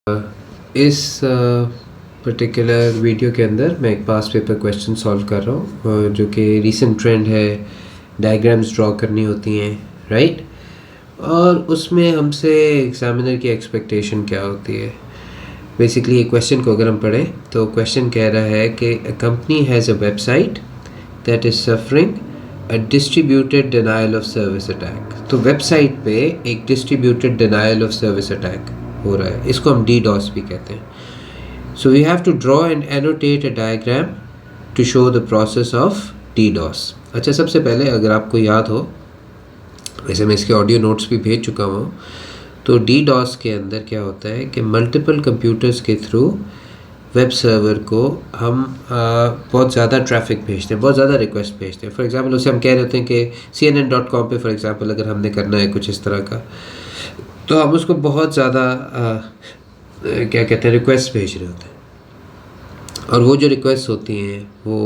इस particular video के अंदर मैं एक पास्ट पेपर क्वेश्चन सॉल्व कर रहा हूँ जो कि रीसेंट ट्रेंड है। डायग्राम्स ड्रॉ करनी होती हैं, राइट? और उसमें हमसे एग्जामिनर की एक्सपेक्टेशन क्या होती है। बेसिकली ये क्वेश्चन को अगर हम पढ़ें तो क्वेश्चन कह रहा है कि a company has a website that is suffering a distributed denial of service attack. तो वेबसाइट पे एक distributed denial of service attack हो रहा है, इसको हम DDoS भी कहते हैं। So we have to draw and annotate a diagram to show the process of DDoS। अच्छा, सबसे पहले अगर आपको याद हो, वैसे मैं इसके ऑडियो नोट्स भी भेज चुका हूँ, तो DDoS के अंदर क्या होता है कि मल्टीपल कंप्यूटर्स के थ्रू वेब सर्वर को हम बहुत ज़्यादा ट्रैफिक भेजते हैं, बहुत ज़्यादा रिक्वेस्ट भेजते हैं। फॉर एग्जांपल उसे हम कह रहे होते हैं कि CNN.com पे फॉर एग्जांपल अगर हमने करना है कुछ इस तरह का, तो हम उसको बहुत ज़्यादा क्या कहते हैं रिक्वेस्ट भेज रहे होते हैं। और वो जो रिक्वेस्ट होती हैं वो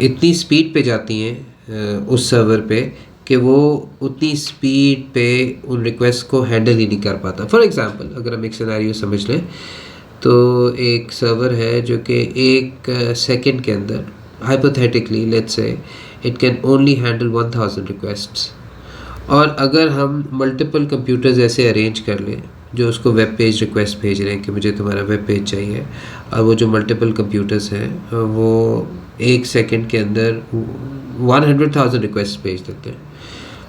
इतनी स्पीड पे जाती हैं उस सर्वर पे कि वो उतनी स्पीड पे उन रिक्वेस्ट को हैंडल ही नहीं कर पाता। फॉर एग्जांपल अगर हम एक सिनेरियो समझ लें, तो एक सर्वर है जो कि एक सेकंड के अंदर, hypothetically let's say, it can only handle 1000 requests. और अगर हम मल्टीपल कंप्यूटर्स ऐसे अरेंज कर लें जो उसको वेब पेज रिक्वेस्ट भेज रहे हैं कि मुझे तुम्हारा वेब पेज चाहिए, और वो जो मल्टीपल कंप्यूटर्स हैं वो एक सेकंड के अंदर 100,000 रिक्वेस्ट भेज देते हैं,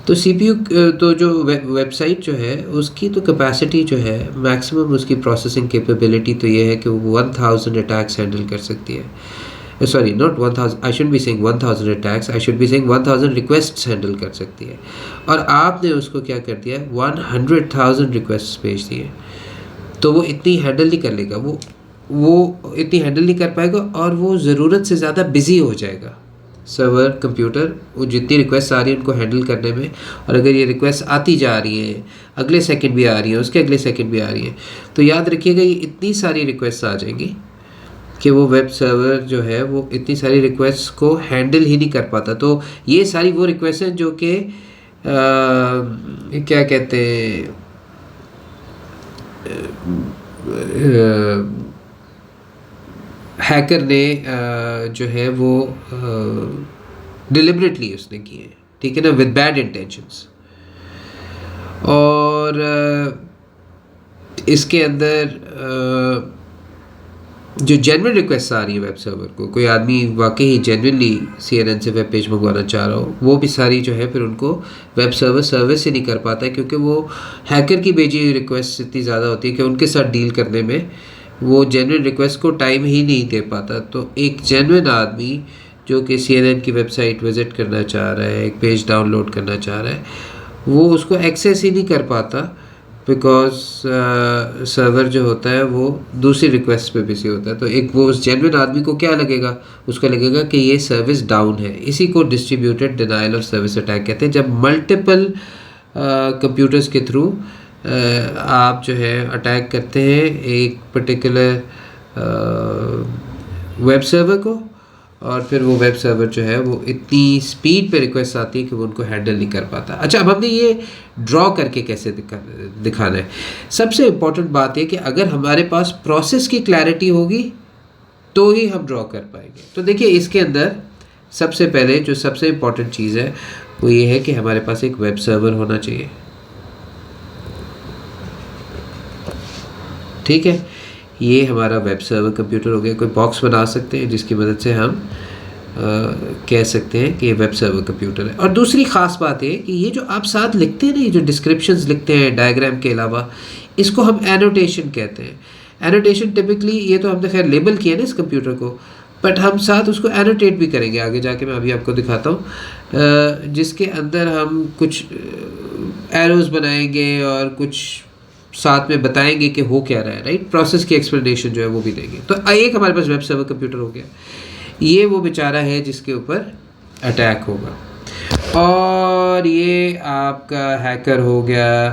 तो CPU तो जो वेबसाइट जो है उसकी तो कैपेसिटी जो है मैक्सिमम, उसकी प्रोसेसिंग कैपेबिलिटी तो ये है कि वो 1000 अटैक्स हैंडल कर सकती है। Sorry, not 1000, I should be saying 1000 attacks, I should be saying 1000 requests handle कर सकती है। और आपने उसको क्या कर दिया, 100,000 रिक्वेस्ट्स भेज दिए, तो वो इतनी हैंडल नहीं कर लेगा, वो इतनी हैंडल नहीं कर पाएगा, और वो ज़रूरत से ज़्यादा बिजी हो जाएगा सर्वर कंप्यूटर, वो जितनी रिक्वेस्ट आ रही है उनको हैंडल करने में। और अगर ये रिक्वेस्ट आती जा रही है, अगले सेकंड भी आ रही है, उसके अगले सेकंड भी आ रही है, तो याद रखिएगा ये इतनी सारी रिक्वेस्ट आ जाएंगी कि वो वेब सर्वर जो है वो इतनी सारी रिक्वेस्ट को हैंडल ही नहीं कर पाता। तो ये सारी वो रिक्वेस्ट हैं जो कि क्या कहते हैं, हैकर ने जो है वो डिलिबरेटली उसने की है, ठीक है ना, विद बैड इंटेंशंस। और इसके अंदर जो जेन्युइन रिक्वेस्ट आ रही है वेब सर्वर को, कोई आदमी वाकई जेन्युइनली CNN से वेब पेज मंगवाना चाह रहा हो, वो भी सारी जो है फिर उनको वेब सर्वर सर्विस ही नहीं कर पाता है, क्योंकि वो हैकर की भेजी हुई रिक्वेस्ट इतनी ज़्यादा होती है कि उनके साथ डील करने में वो जेन्युइन रिक्वेस्ट को टाइम ही नहीं दे पाता। तो एक जेन्युइन आदमी जो कि CNN की वेबसाइट विज़िट करना चाह रहा है, एक पेज डाउनलोड करना चाह रहा है, वो उसको एक्सेस ही नहीं कर पाता, बिकॉज सर्वर जो होता है वो दूसरी रिक्वेस्ट पे बिजी होता है। तो एक वो उस जेन्युइन आदमी को क्या लगेगा, उसको लगेगा कि ये सर्विस डाउन है। इसी को distributed denial of service attack कहते हैं, जब मल्टीपल कंप्यूटर्स के थ्रू आप जो है अटैक करते हैं एक पर्टिकुलर वेब सर्वर को, और फिर वो वेब सर्वर जो है वो इतनी स्पीड पे रिक्वेस्ट आती है कि वो उनको हैंडल नहीं कर पाता। अच्छा, अब हमने ये ड्रॉ करके कैसे दिखाना है। सबसे इम्पॉर्टेंट बात है कि अगर हमारे पास प्रोसेस की क्लैरिटी होगी तो ही हम ड्रॉ कर पाएंगे। तो देखिए, इसके अंदर सबसे पहले जो सबसे इम्पॉर्टेंट चीज़ है वो ये है कि हमारे पास एक वेब सर्वर होना चाहिए, ठीक है। ये हमारा वेब सर्वर कंप्यूटर हो गया। कोई बॉक्स बना सकते हैं जिसकी मदद से हम कह सकते हैं कि ये वेब सर्वर कंप्यूटर है। और दूसरी ख़ास बात है कि ये जो आप साथ लिखते हैं ना, ये जो डिस्क्रिप्शंस लिखते हैं डायग्राम के अलावा, इसको हम एनोटेशन कहते हैं। एनोटेशन टिपिकली, ये तो हमने खैर लेबल किया ना इस कंप्यूटर को, बट हम साथ उसको एनोटेट भी करेंगे आगे जाके, मैं अभी आपको दिखाता हूँ, जिसके अंदर हम कुछ एरोज़ बनाएंगे और कुछ साथ में बताएंगे कि हो क्या रहा है, राइट। प्रोसेस की एक्सप्लेनेशन जो है वो भी देंगे। तो एक हमारे पास वेब सर्वर कंप्यूटर हो गया, ये वो बेचारा है जिसके ऊपर अटैक होगा। और ये आपका हैकर हो गया,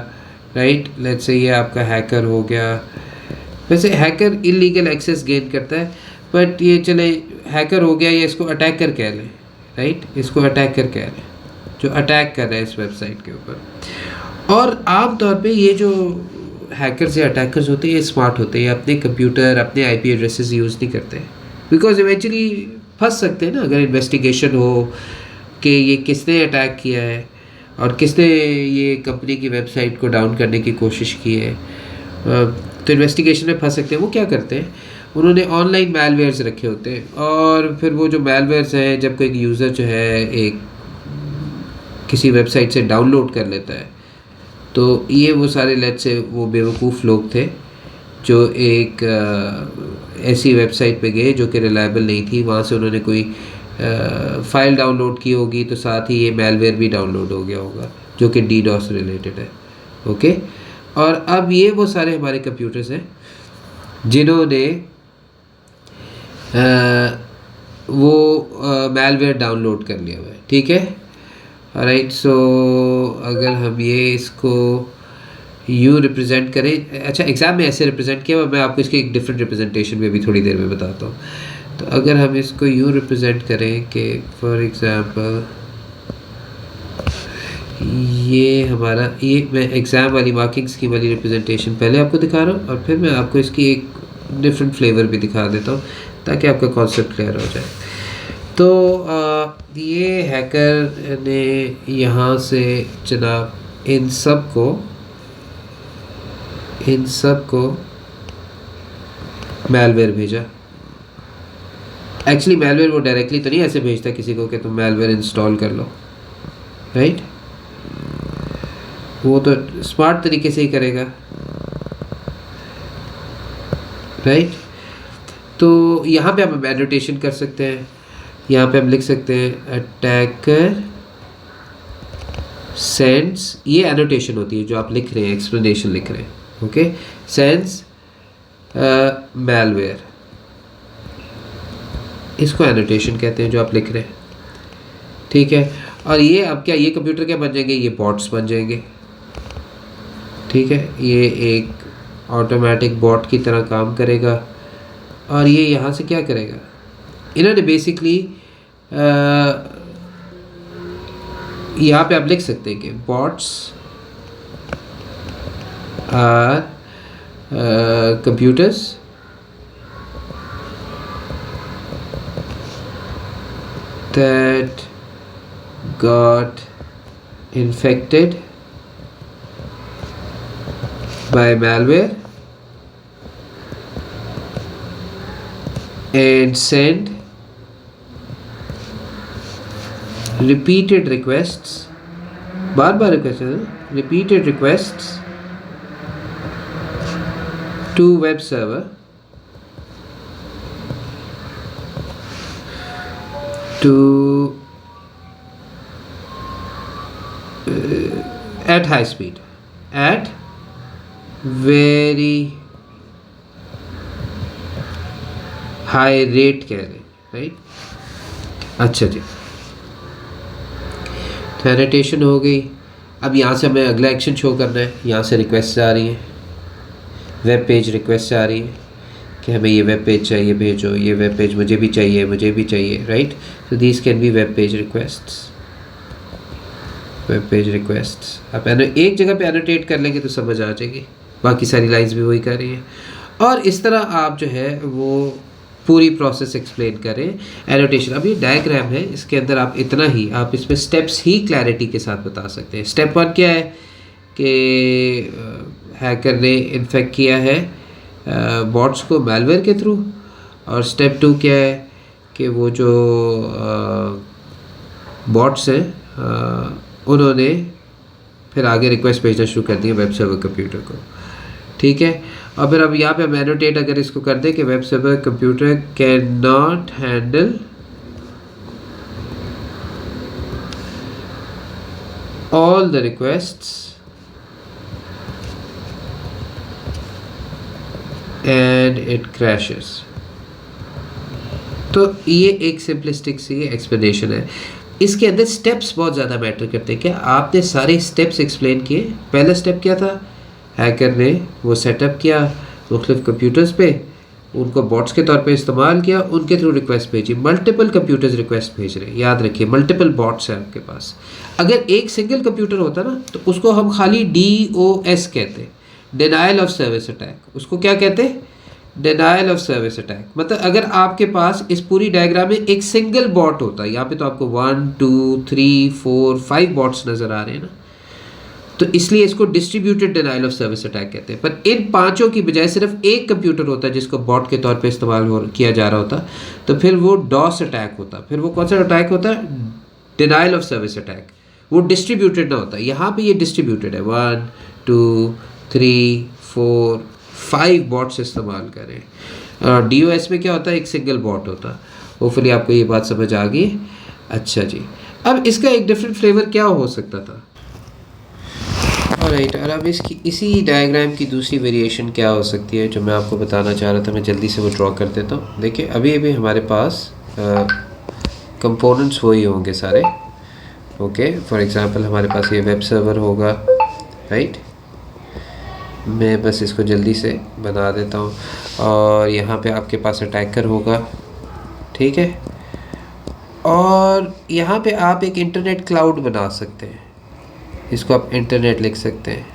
राइट। लेट्स से ये आपका हैकर हो गया। वैसे हैकर इलीगल एक्सेस गेन करता है, बट ये चले हैकर हो गया, ये इसको अटैकर कह लें, राइट। इसको अटैकर कह लें जो अटैक कर रहा है इस वेबसाइट के ऊपर। और आम तौर पे ये जो हैकर्स या अटैकर्स होते हैं ये स्मार्ट होते हैं, ये अपने कंप्यूटर अपने आईपी एड्रेसेस यूज़ नहीं करते, बिकॉज इवेंचुअली फंस सकते हैं ना अगर इन्वेस्टिगेशन हो कि ये किसने अटैक किया है और किसने ये कंपनी की वेबसाइट को डाउन करने की कोशिश की है। तो इन्वेस्टिगेशन में फंस सकते हैं। वो क्या करते हैं, उन्होंने ऑनलाइन मैलवेयर्स रखे होते हैं और फिर वो जो मैलवेयर्स हैं जब कोई यूज़र जो है एक किसी वेबसाइट से डाउनलोड कर लेता है तो ये वो सारे लेट से वो बेवकूफ़ लोग थे जो एक ऐसी वेबसाइट पे गए जो कि रिलायबल नहीं थी, वहाँ से उन्होंने कोई फ़ाइल डाउनलोड की होगी तो साथ ही ये मैलवेयर भी डाउनलोड हो गया होगा जो कि डीडॉस रिलेटेड है। ओके, और अब ये वो सारे हमारे कंप्यूटर्स हैं जिन्होंने वो मैलवेयर डाउनलोड कर लिया हुआ है। ठीक है, राइट। सो अगर हम ये इसको यूँ रिप्रेजेंट करें, अच्छा एग्ज़ाम में ऐसे रिप्रेजेंट किया, मैं आपको इसकी एक डिफरेंट रिप्रेजेंटेशन में भी थोड़ी देर में बताता हूँ। तो अगर हम इसको यूँ रिप्रेजेंट करें कि फॉर एग्ज़ाम्पल ये हमारा, ये मैं एग्ज़ाम वाली मार्किंग स्कीम वाली रिप्रेजेंटेशन पहले आपको दिखा रहा हूँ और फिर मैं आपको इसकी एक डिफरेंट फ्लेवर भी दिखा देता हूँ ताकि आपका कॉन्सेप्ट क्लियर हो जाए। तो ये हैकर ने यहाँ से जनाब इन सब को मैलवेयर भेजा। एक्चुअली मैलवेयर वो डायरेक्टली तो नहीं ऐसे भेजता किसी को कि तुम मैलवेयर इंस्टॉल कर लो, राइट। वो तो स्मार्ट तरीके से ही करेगा, राइट। तो यहाँ पे हम एनोटेशन कर सकते हैं, यहाँ पे हम लिख सकते हैं अटैकर सेंड्स, ये एनोटेशन होती है जो आप लिख रहे हैं, एक्सप्लेनेशन लिख रहे हैं। ओके, सेंड्स मैलवेयर, इसको एनोटेशन कहते हैं जो आप लिख रहे हैं। ठीक है, और ये अब क्या, ये कंप्यूटर क्या बन जाएंगे, ये बॉट्स बन जाएंगे। ठीक है, ये एक ऑटोमेटिक बॉट की तरह काम करेगा और ये यहाँ से क्या करेगा, इन्होंने बेसिकली यहाँ पे आप लिख सकते हैं कि bots are computers that got infected by malware and send repeated requests, बार-बार repeated requests to web server to at high speed, at very high rate कह रहे हैं, राइट। अच्छा जी, तो एनोटेशन हो गई। अब यहाँ से हमें अगला एक्शन शो करना है। यहाँ से रिक्वेस्ट आ रही है, वेब पेज रिक्वेस्ट आ रही है कि हमें ये वेब पेज चाहिए, भेजो ये वेब पेज, मुझे भी चाहिए, right. so these can be web page requests। आप एक जगह पे एनोटेट कर लेंगे तो समझ आ जाएगी, बाकी सारी लाइंस भी वही कर रही हैं। और इस तरह आप जो है वो पूरी प्रोसेस एक्सप्लेन करें एनोटेशन। अब ये डायग्राम है, इसके अंदर आप इतना ही, आप इसमें स्टेप्स ही क्लैरिटी के साथ बता सकते हैं। स्टेप 1 क्या है कि हैकर ने इन्फेक्ट किया है बॉट्स को मैलवेयर के थ्रू, और स्टेप 2 क्या है कि वो जो बॉट्स हैं उन्होंने फिर आगे रिक्वेस्ट भेजना शुरू कर दिया वेब सर्वर कंप्यूटर को। ठीक है, और फिर अब यहाँ पे हम एनोटेट अगर इसको कर दें कि web server computer can not handle all the requests and it crashes. तो ये एक सिंपलिस्टिक सी एक्सप्लेनेशन है। इसके अंदर स्टेप्स बहुत ज़्यादा मैटर करते हैं। क्या आपने सारे स्टेप्स एक्सप्लेन किए? पहला स्टेप क्या था? हैकर ने वो सेटअप किया मुख्तलिफ कंप्यूटर्स पे, उनको बॉट्स के तौर पे इस्तेमाल किया, उनके थ्रू रिक्वेस्ट भेजी। मल्टीपल कंप्यूटर्स रिक्वेस्ट भेज रहे हैं, याद रखिए मल्टीपल बॉट्स हैं आपके पास। अगर एक सिंगल कंप्यूटर होता ना तो उसको हम खाली DOS कहते हैं, डिनाइल ऑफ सर्विस अटैक। उसको क्या कहते हैं? Denial of service attack. मतलब अगर आपके पास इस पूरी डायग्राम में एक सिंगल बॉट होता है, यहाँ पे तो आपको 1 2 3 4 5 बॉट्स नज़र आ रहे हैं ना, तो इसलिए इसको distributed denial of service attack कहते हैं। पर इन पांचों की बजाय सिर्फ एक कंप्यूटर होता है जिसको बॉट के तौर पे इस्तेमाल किया जा रहा होता, तो फिर वो डॉस अटैक होता। फिर वो कौन सा अटैक होता है? Denial of service attack. वो डिस्ट्रीब्यूटेड ना होता। यहाँ पे ये डिस्ट्रीब्यूटेड है, 1 2 3 4 5 बॉट्स इस्तेमाल करें। DOS में क्या होता है? एक सिंगल बॉट होता। होपफुली आपको ये बात समझ आ गई। अच्छा जी, अब इसका एक डिफरेंट फ्लेवर क्या हो सकता था? ऑलराइट, और अब इसकी इसी डायग्राम की दूसरी वेरिएशन क्या हो सकती है जो मैं आपको बताना चाह रहा था। मैं जल्दी से वो ड्रॉ कर देता हूँ। देखिए अभी अभी हमारे पास कंपोनेंट्स वही होंगे सारे। ओके, फॉर एग्जांपल हमारे पास ये वेब सर्वर होगा, राइट। मैं बस इसको जल्दी से बना देता हूँ। और यहाँ पे आपके पास अटैकर होगा, ठीक है। और यहाँ पे आप एक इंटरनेट क्लाउड बना सकते हैं, इसको आप इंटरनेट लिख सकते हैं,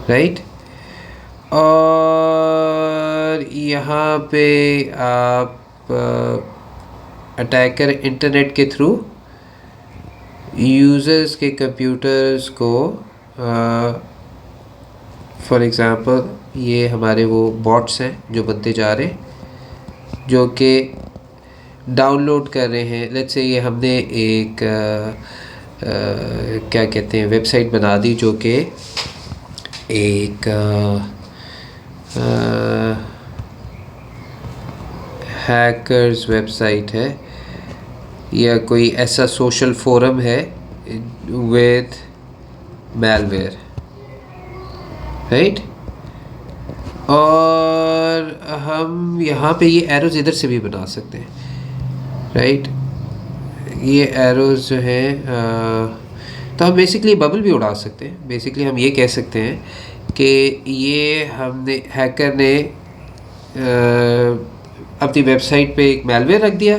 राइट। और यहाँ पे आप अटैकर इंटरनेट के थ्रू यूज़र्स के कंप्यूटर्स को फॉर एग्ज़ाम्पल ये हमारे वो बॉट्स हैं जो बनते जा रहे हैं, जो कि डाउनलोड कर रहे हैं। लेट्स से ये हमने एक क्या कहते हैं वेबसाइट बना दी जो कि एक हैकर्स वेबसाइट है या कोई ऐसा सोशल फोरम है विद मैलवेयर, राइट। और हम यहाँ पे ये एरोज इधर से भी बना सकते हैं, राइट। ये एरोज जो है तो हम बेसिकली बबल भी उड़ा सकते हैं। बेसिकली हम ये कह सकते हैं कि ये हमने हैकर ने अपनी वेबसाइट पे एक मैलवेयर रख दिया,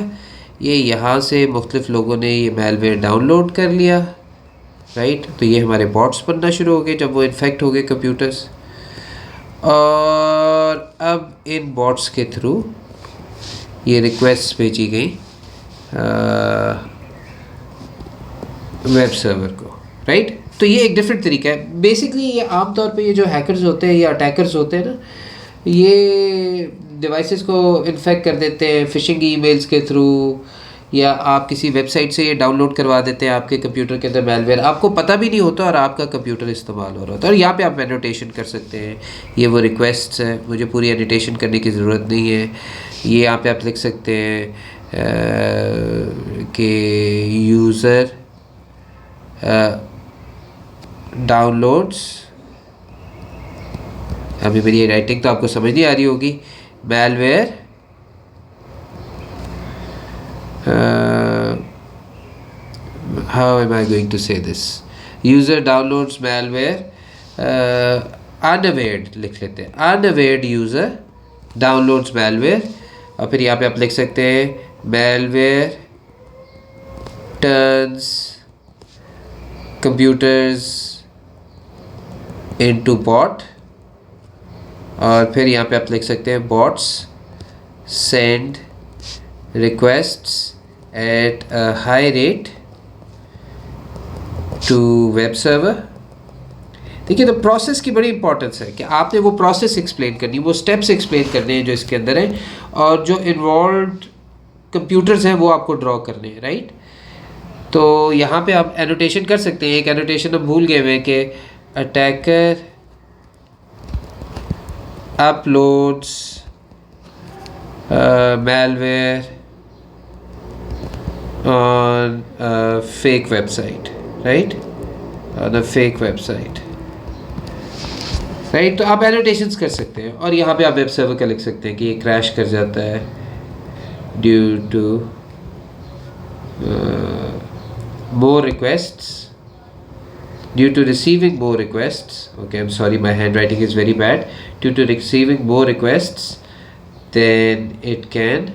ये यहाँ से मुख्तलिफ़ लोगों ने ये मैलवेयर डाउनलोड कर लिया, राइट। तो ये हमारे बॉट्स बनना शुरू हो गए जब वो इन्फेक्ट हो गए कंप्यूटर्स। और अब इन बॉट्स के थ्रू ये रिक्वेस्ट भेजी गई वेब सर्वर को, राइट। तो ये एक डिफरेंट तरीका है। बेसिकली ये आमतौर पे ये जो हैकर्स होते हैं या अटैकर्स होते हैं ना, ये डिवाइसेस को इन्फेक्ट कर देते हैं फ़िशिंग ईमेल्स के थ्रू, या आप किसी वेबसाइट से ये डाउनलोड करवा देते हैं आपके कंप्यूटर के अंदर मैलवेयर, आपको पता भी नहीं होता और आपका कंप्यूटर इस्तेमाल हो रहा होता है। और यहाँ पे आप एनोटेशन कर सकते हैं, ये वो रिक्वेस्ट्स हैं, मुझे पूरी एनोटेशन करने की ज़रूरत नहीं है। ये यहाँ पे आप लिख सकते हैं कि यूज़र डाउनलोड्स, अभी मेरी ये राइटिंग तो आपको समझ नहीं आ रही होगी, malware how am I going to say this, user downloads malware unawared लिख लेते हैं, unawared user downloads malware। और फिर यहाँ पे आप लिख सकते हैं malware turns computers into bot। और फिर यहाँ पे आप लिख सकते हैं bots send requests at a high rate to web server। देखिए, तो प्रोसेस की बड़ी इंपॉर्टेंस है कि आपने वो प्रोसेस एक्सप्लेन करनी, वो स्टेप्स एक्सप्लेन करने हैं जो इसके अंदर हैं, और जो इन्वॉल्व्ड कंप्यूटर्स हैं वो आपको ड्रॉ करने हैं, राइट। तो यहाँ पे आप एनोटेशन कर सकते हैं। एक एनोटेशन हम भूल गए हुए कि attacker uploads malware on a fake website, right, on a fake website, right। तो आप एनोटेशंस कर सकते हैं। और यहाँ पे आप वेब सर्वर का लिख सकते हैं कि ये क्रैश कर जाता है due to more requests, due to receiving more requests, okay, I'm sorry, my handwriting is very bad, due to receiving more requests then it can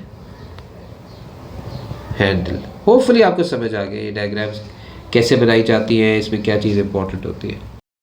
handle. Hopefully आपको समझ आ गया ये डायग्राम्स कैसे बनाई जाती हैं, इसमें क्या चीज़ इंपॉर्टेंट होती है.